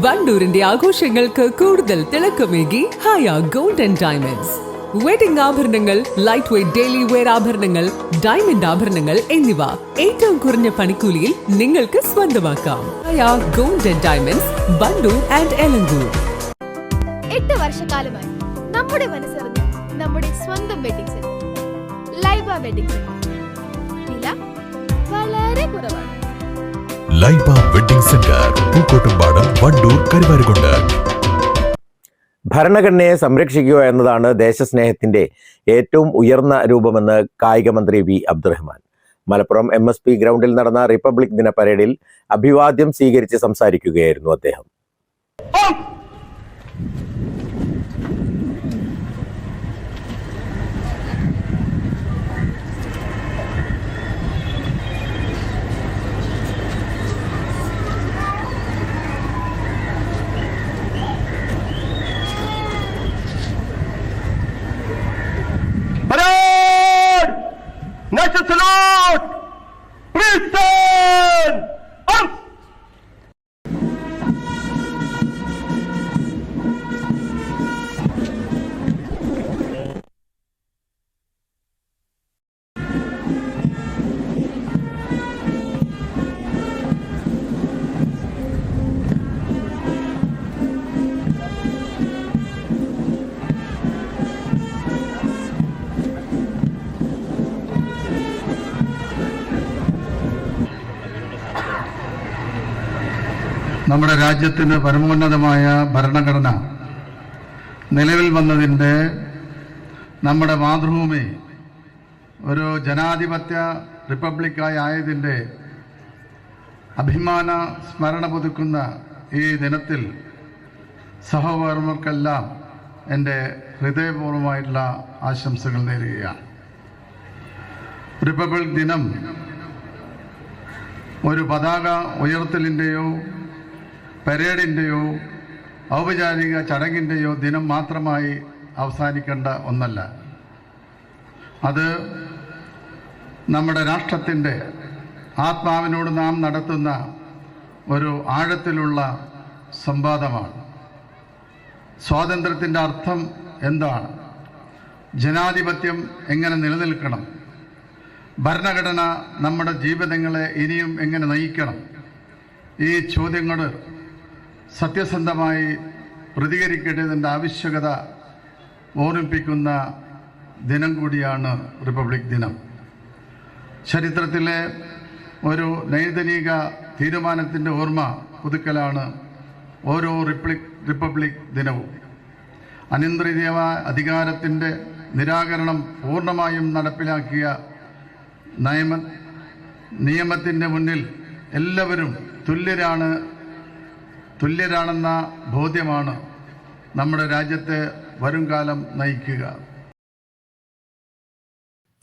വണ്ടൂരിന്റെ ആഘോഷങ്ങൾക്ക് കൂടുതൽ തിളക്കമേകി Haya gold and diamonds. Wedding ആഭരണങ്ങൾ, ലൈറ്റ് വെയ്റ്റ് ഡെയിലി വെയർ ആഭരണങ്ങൾ, ഡയമണ്ട് ആഭരണങ്ങൾ എന്നിവ ഏറ്റവും കുറഞ്ഞ പണിക്കൂലിയിൽ നിങ്ങൾക്ക് സ്വന്തമാക്കാം. Haya gold and diamonds, Wandoor and Elankur. 8 വർഷക്കാലമായി നമ്മുടെ മനസ്സറിഞ്ഞ് നമ്മുടെ സ്വന്തം wedding centre Laiba wedding centre. വില വളരെ കുറവാണ്. Laiba wedding centre, Pookkottumpadam, Wandoor, Karuvarakundu. ഭരണഘടനയെ സംരക്ഷിക്കുക എന്നതാണ് ദേശസ്നേഹത്തിന്റെ ഏറ്റവും ഉയർന്ന രൂപമെന്ന് കായിക മന്ത്രി വി അബ്ദുറഹ്മാൻ. മലപ്പുറം MSP ഗ്രൗണ്ടിൽ നടന്ന റിപ്പബ്ലിക് ദിന പരേഡിൽ അഭിവാദ്യം സ്വീകരിച്ച് സംസാരിക്കുകയായിരുന്നു അദ്ദേഹം. National salute! Please stand! Up! നമ്മുടെ രാജ്യത്തിന് പരമോന്നതമായ ഭരണഘടന നിലവിൽ വന്നതിൻ്റെ, നമ്മുടെ മാതൃഭൂമി ഒരു ജനാധിപത്യ റിപ്പബ്ലിക്കായി ആയതിൻ്റെ അഭിമാന സ്മരണ പുതുക്കുന്ന ഈ ദിനത്തിൽ സഹോദരന്മാർക്കെല്ലാം എൻ്റെ ഹൃദയപൂർവ്വമായിട്ടുള്ള ആശംസകൾ നേരുകയാണ്. റിപ്പബ്ലിക് ദിനം ഒരു പതാക ഉയർത്തലിൻ്റെയോ പരേഡിൻ്റെയോ ഔപചാരിക ചടങ്ങിൻ്റെയോ ദിനം മാത്രമായി അവസാനിക്കേണ്ട ഒന്നല്ല. അത് നമ്മുടെ രാഷ്ട്രത്തിൻ്റെ ആത്മാവിനോട് നാം നടത്തുന്ന ഒരു ആഴത്തിലുള്ള സംവാദമാണ്. സ്വാതന്ത്ര്യത്തിൻ്റെ അർത്ഥം എന്താണ്? ജനാധിപത്യം എങ്ങനെ നിലനിൽക്കണം? ഭരണഘടന നമ്മുടെ ജീവിതങ്ങളെ ഇനിയും എങ്ങനെ നയിക്കണം? ഈ ചോദ്യങ്ങൾ സത്യസന്ധമായി പ്രതികരിക്കേണ്ടതിൻ്റെ ആവശ്യകത ഓർമ്മിപ്പിക്കുന്ന ദിനം കൂടിയാണ് റിപ്പബ്ലിക് ദിനം. ചരിത്രത്തിലെ ഒരു നൈതിക തീരുമാനത്തിൻ്റെ ഓർമ്മ പുതുക്കലാണ് ഓരോ റിപ്പബ്ലിക് ദിനവും. അനിയന്ത്രിത അധികാരത്തിൻ്റെ നിരാകരണം പൂർണ്ണമായും നടപ്പിലാക്കിയ നിയമത്തിൻ്റെ മുന്നിൽ എല്ലാവരും തുല്യരാണെന്ന ബോധ്യമാണ് നമ്മുടെ രാജ്യത്തെ വരുംകാലം നയിക്കുക.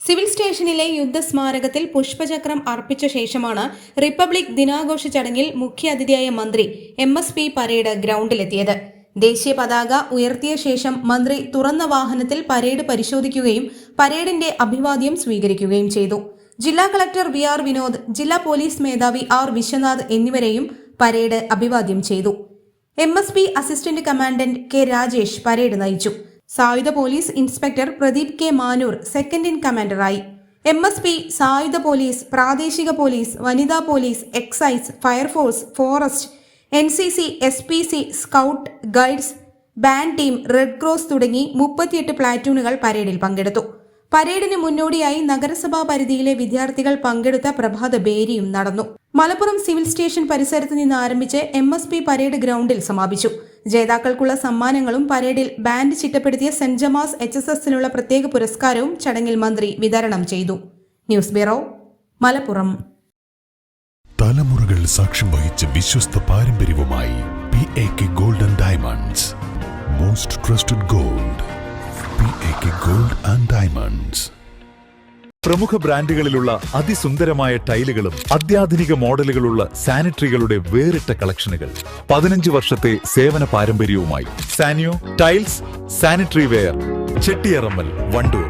സിവിൽ സ്റ്റേഷനിലെ യുദ്ധസ്മാരകത്തിൽ പുഷ്പചക്രം അർപ്പിച്ച ശേഷമാണ് റിപ്പബ്ലിക് ദിനാഘോഷ ചടങ്ങിൽ മുഖ്യാതിഥിയായ മന്ത്രി MSP പരേഡ് ഗ്രൗണ്ടിലെത്തിയത്. ദേശീയ പതാക ഉയർത്തിയ ശേഷം മന്ത്രി തുറന്ന വാഹനത്തിൽ പരേഡ് പരിശോധിക്കുകയും പരേഡിന്റെ അഭിവാദ്യം സ്വീകരിക്കുകയും ചെയ്തു. ജില്ലാ കളക്ടർ VR വിനോദ്, ജില്ലാ പോലീസ് മേധാവി R വിശ്വനാഥ് എന്നിവരെയും പരേഡ് അഭിവാദ്യം ചെയ്തു. MSP assistant commandant K Rajesh parade നയിച്ചു. സായുധ police inspector Pradeep K Manoor second in കമാൻഡറായി. MSP, സായുധ പോലീസ്, പ്രാദേശിക പോലീസ്, വനിതാ police, excise, fire force, forest, NCC, SPC, scout, guides, band team, red cross തുടങ്ങി 38 പ്ലാറ്റൂണുകൾ പരേഡിൽ പങ്കെടുത്തു. പരേഡിന് മുന്നോടിയായി നഗരസഭാ പരിധിയിലെ വിദ്യാർത്ഥികൾ പങ്കെടുത്ത പ്രഭാത ബേരിയും നടന്നു. മലപ്പുറം സിവിൽ സ്റ്റേഷൻ പരിസരത്ത് നിന്ന് ആരംഭിച്ച് MSP പരേഡ് ഗ്രൗണ്ടിൽ സമാപിച്ചു. ജേതാക്കൾക്കുള്ള സമ്മാനങ്ങളും പരേഡിൽ ബാൻഡ് ചിട്ടപ്പെടുത്തിയ സെന്റ് ജമാസ് HSSനുള്ള പ്രത്യേക പുരസ്കാരവും ചടങ്ങിൽ മന്ത്രി വിതരണം ചെയ്തു. News bureau, Malappuram. തലമുറകൾ സാക്ഷ്യം വഹിച്ച വിശ്വസ്ത പാരമ്പര്യവുമായി PAK gold and diamonds. Most trusted gold, PAK gold and diamonds. പ്രമുഖ ബ്രാൻഡുകളിലുള്ള അതിസുന്ദരമായ ടൈലുകളും അത്യാധുനിക മോഡലുകളുള്ള സാനിറ്ററികളുടെ വേറിട്ട കളക്ഷനുകൾ. 15 വർഷത്തെ സേവന പാരമ്പര്യവുമായി Saniyo tiles, sanitary ware, Chettiyarammal, Wandoor.